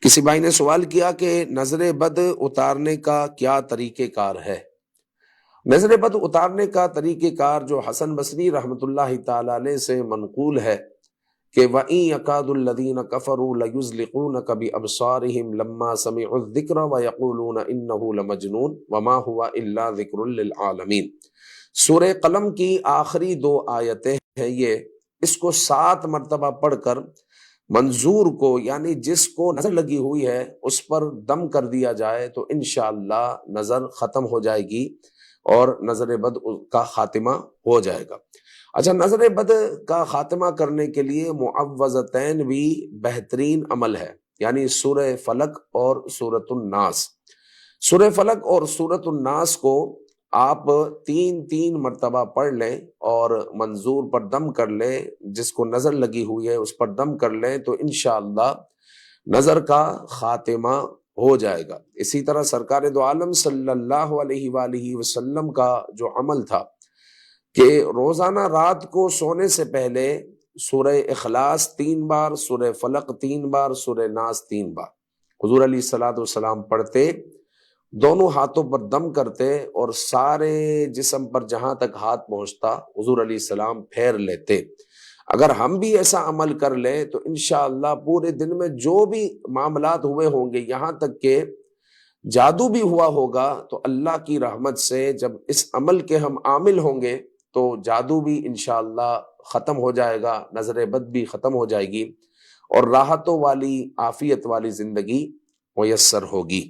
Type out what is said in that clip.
کسی بھائی نے سوال کیا کہ نظر بد اتارنے کا کیا طریقہ کار ہے؟ نظر بد اتارنے کا طریقہ کار جو حسن بصری رحمۃ اللہ تعالی علیہ سے منقول ہے کہ وَإِن يَكَادُ الَّذِينَ كَفَرُوا لَيُزْلِقُونَكَ بِأَبْصَارِهِمْ لَمَّا سَمِعُوا الذِّكْرَ وَيَقُولُونَ إِنَّهُ لَمَجْنُونٌ وَمَا هُوَ إِلَّا ذِكْرٌ لِّلْعَالَمِينَ۔ سورہ قلم کی آخری دو آیتیں ہیں یہ، اس کو 7 مرتبہ پڑھ کر منظور کو یعنی جس کو نظر لگی ہوئی ہے اس پر دم کر دیا جائے تو انشاءاللہ نظر ختم ہو جائے گی اور نظر بد کا خاتمہ ہو جائے گا۔ اچھا، نظر بد کا خاتمہ کرنے کے لیے معوذتین بھی بہترین عمل ہے، یعنی سورہ فلق اور سورۃ الناس۔ سورہ فلق اور سورۃ الناس کو آپ 3 مرتبہ پڑھ لیں اور منظور پر دم کر لیں، جس کو نظر لگی ہوئی ہے اس پر دم کر لیں تو انشاءاللہ نظر کا خاتمہ ہو جائے گا۔ اسی طرح سرکار دو عالم صلی اللہ علیہ وآلہ وسلم کا جو عمل تھا کہ روزانہ رات کو سونے سے پہلے سورہ اخلاص 3 بار، سورہ فلق 3 بار، سورہ ناس 3 بار حضور علیہ الصلوۃ والسلام پڑھتے، دونوں ہاتھوں پر دم کرتے اور سارے جسم پر جہاں تک ہاتھ پہنچتا حضور علیہ السلام پھیر لیتے۔ اگر ہم بھی ایسا عمل کر لیں تو انشاءاللہ پورے دن میں جو بھی معاملات ہوئے ہوں گے، یہاں تک کہ جادو بھی ہوا ہوگا، تو اللہ کی رحمت سے جب اس عمل کے ہم عامل ہوں گے تو جادو بھی انشاءاللہ ختم ہو جائے گا، نظر بد بھی ختم ہو جائے گی اور راحتوں والی عافیت والی زندگی میسر ہوگی۔